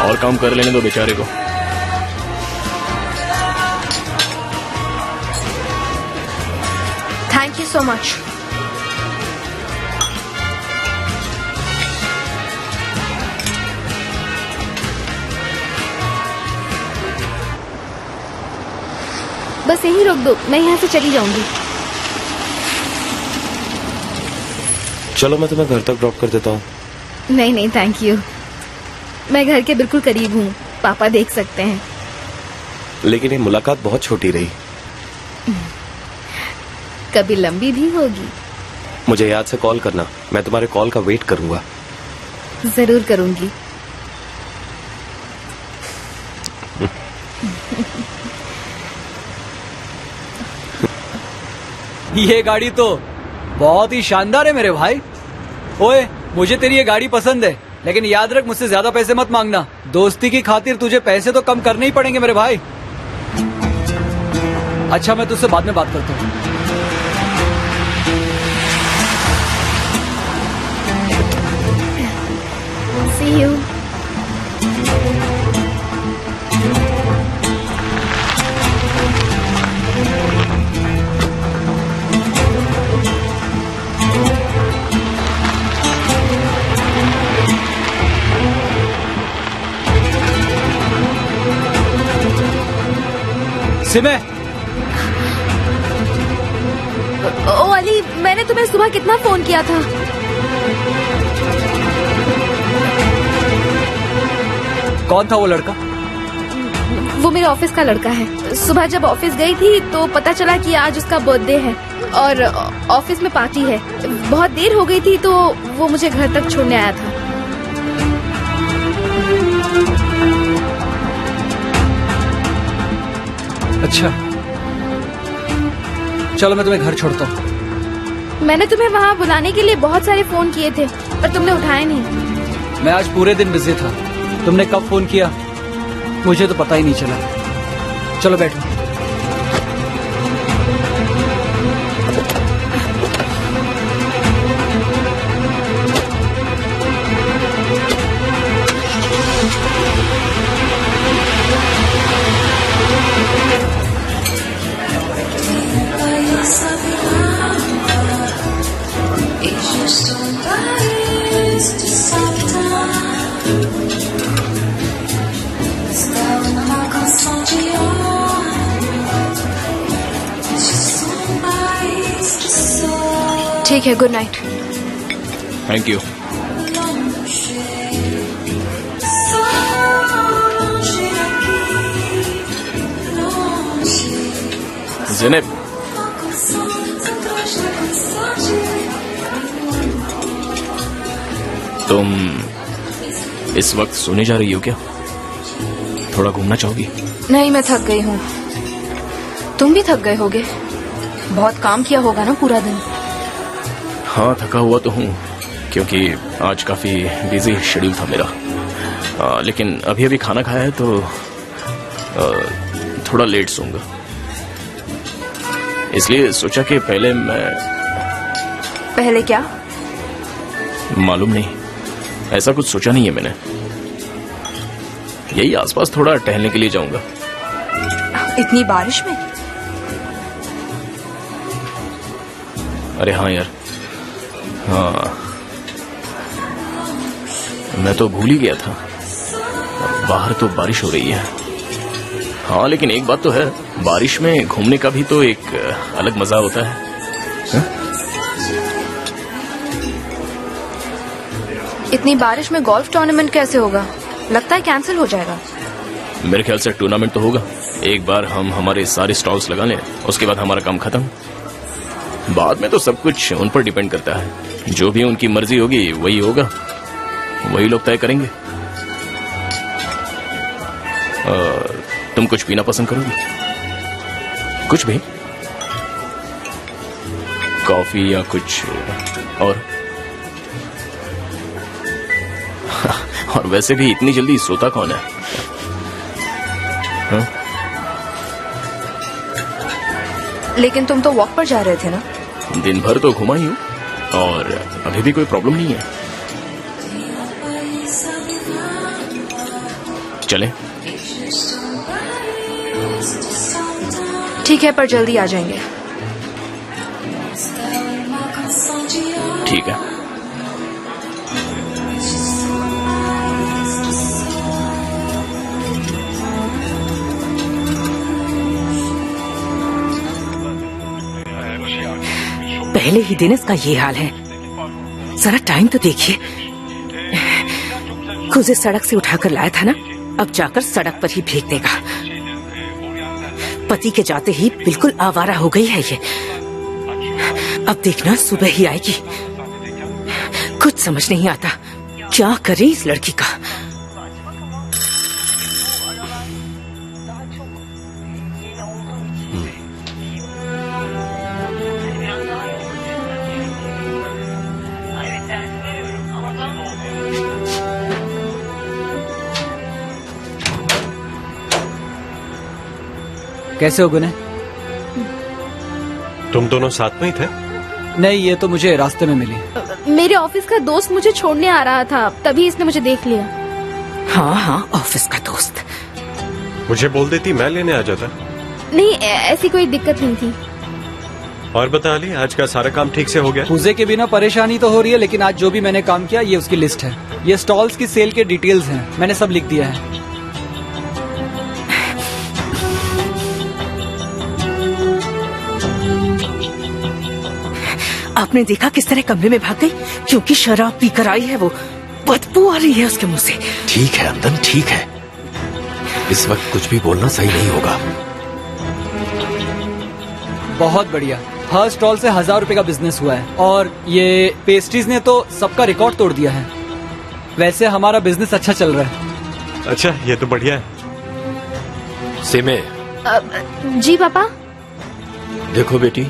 और काम कर लेने दो बेचारे को। Thank you so much. बस यहीं रोक दो, मैं यहाँ से चली जाऊंगी। चलो मैं तुम्हें घर तक ड्रॉप कर देता हूँ। नहीं नहीं थैंक यू, मैं घर के बिल्कुल करीब हूँ, पापा देख सकते हैं। लेकिन ये मुलाकात बहुत छोटी रही। कभी लंबी भी होगी। मुझे याद से कॉल करना, मैं तुम्हारे कॉल का वेट करूंगा। जरूर करूंगी। ये गाड़ी तो बहुत ही शानदार है मेरे भाई। ओए, मुझे तेरी ये गाड़ी पसंद है, लेकिन याद रख मुझसे ज्यादा पैसे मत मांगना। दोस्ती की खातिर तुझे पैसे तो कम करने ही पड़ेंगे मेरे भाई। अच्छा, मैं तुझसे बाद में बात करता हूँ। See you. सिमे, ओ अली, मैंने तुम्हें सुबह कितना फोन किया था। कौन था वो लड़का? वो मेरे ऑफिस का लड़का है। सुबह जब ऑफिस गई थी तो पता चला कि आज उसका बर्थडे है और ऑफिस में पार्टी है। बहुत देर हो गई थी तो वो मुझे घर तक छोड़ने आया था। अच्छा, चलो मैं तुम्हें घर छोड़ता हूँ। मैंने तुम्हें वहाँ बुलाने के लिए बहुत सारे फोन किए थे पर तुमने उठाए नहीं। मैं आज पूरे दिन बिजी था। तुमने कब फोन किया मुझे तो पता ही नहीं चला। चलो बैठो। ठीक है, good night. Thank you. Zainab, तुम इस वक्त सोने जा रही हो क्या? थोड़ा घूमना चाहोगी? नहीं, मैं थक गई हूँ। तुम भी थक गए होगे, बहुत काम किया होगा ना पूरा दिन। हाँ, थका हुआ तो हूँ क्योंकि आज काफी बिजी शेड्यूल था मेरा। लेकिन अभी अभी खाना खाया है तो थोड़ा लेट सोऊंगा, इसलिए सोचा कि पहले क्या? मालूम नहीं, ऐसा कुछ सोचा नहीं है मैंने। यही आसपास थोड़ा टहलने के लिए जाऊंगा। इतनी बारिश में? अरे हाँ यार, हाँ, मैं तो भूल ही गया था, बाहर तो बारिश हो रही है। हाँ, लेकिन एक बात तो है, बारिश में घूमने का भी तो एक अलग मजा होता है। हा? इतनी बारिश में गोल्फ टूर्नामेंट कैसे होगा? लगता है कैंसिल हो जाएगा। मेरे ख्याल से टूर्नामेंट तो होगा। एक बार हम हमारे सारे स्टॉल्स लगा लें, उसके बाद हमारा काम खत्म। बाद में तो सब कुछ उन पर डिपेंड करता है। जो भी उनकी मर्जी होगी वही होगा, वही लोग तय करेंगे। तुम कुछ पीना पसंद करोगी? कुछ भी, कॉफी या कुछ और? और वैसे भी इतनी जल्दी सोता कौन है? हाँ? लेकिन तुम तो वॉक पर जा रहे थे ना? दिन भर तो घुमा ही हूँ और अभी भी कोई प्रॉब्लम नहीं है। चलें? ठीक है, पर जल्दी आ जाएंगे। ठीक है। पहले ही दिन इसका ये हाल है। जरा टाइम तो देखिए। खुद सड़क से उठाकर लाया था ना, अब जाकर सड़क पर ही फेंक देगा। पति के जाते ही बिल्कुल आवारा हो गई है ये। अब देखना सुबह ही आएगी। कुछ समझ नहीं आता क्या करे इस लड़की का। कैसे हो गुने? तुम दोनों साथ में ही थे? नहीं, ये तो मुझे रास्ते में मिली। मेरे ऑफिस का दोस्त मुझे छोड़ने आ रहा था, तभी इसने मुझे देख लिया। हाँ हाँ, ऑफिस का दोस्त। मुझे बोल देती, मैं लेने आ जाता। नहीं, ऐसी कोई दिक्कत नहीं थी। और बता अली, आज का सारा काम ठीक से हो गया? पूजे के बिना परेशानी तो हो रही है, लेकिन आज जो भी मैंने काम किया ये उसकी लिस्ट है। ये स्टॉल्स की सेल के डिटेल्स हैं, मैंने सब लिख दिया है। आपने देखा किस तरह कमरे में भाग गई? क्योंकि शराब पीकर आई है वो। बदबू आ रही है उसके मुंह से। ठीक है अंदन, ठीक है। इस वक्त कुछ भी बोलना सही नहीं होगा। बहुत बढ़िया। हर स्टॉल से 1000 रुपए का बिजनेस हुआ है, और ये पेस्ट्रीज ने तो सबका रिकॉर्ड तोड़ दिया है। वैसे हमारा बिजनेस अच्छा चल रहा है। अच्छा, ये तो बढ़िया है। सिमे, जी पापा। देखो बेटी,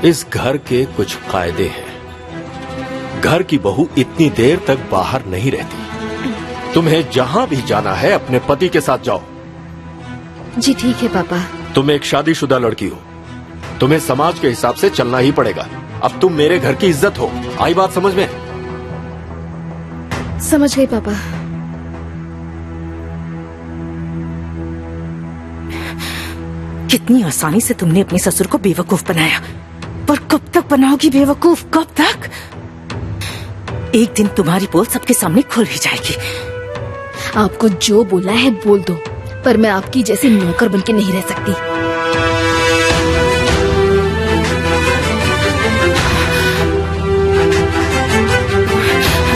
इस घर के कुछ कायदे हैं। घर की बहू इतनी देर तक बाहर नहीं रहती। तुम्हें जहां भी जाना है अपने पति के साथ जाओ। जी ठीक है पापा। तुम एक शादीशुदा लड़की हो, तुम्हें समाज के हिसाब से चलना ही पड़ेगा। अब तुम मेरे घर की इज्जत हो। आई बात समझ में? समझ गई पापा। कितनी आसानी से तुमने अपने ससुर को बेवकूफ बनाया, पर कब तक बनाओगी बेवकूफ? कब तक? एक दिन तुम्हारी पोल सबके सामने खुल ही जाएगी। आपको जो बोला है बोल दो, पर मैं आपकी जैसी नौकर बनके नहीं रह सकती।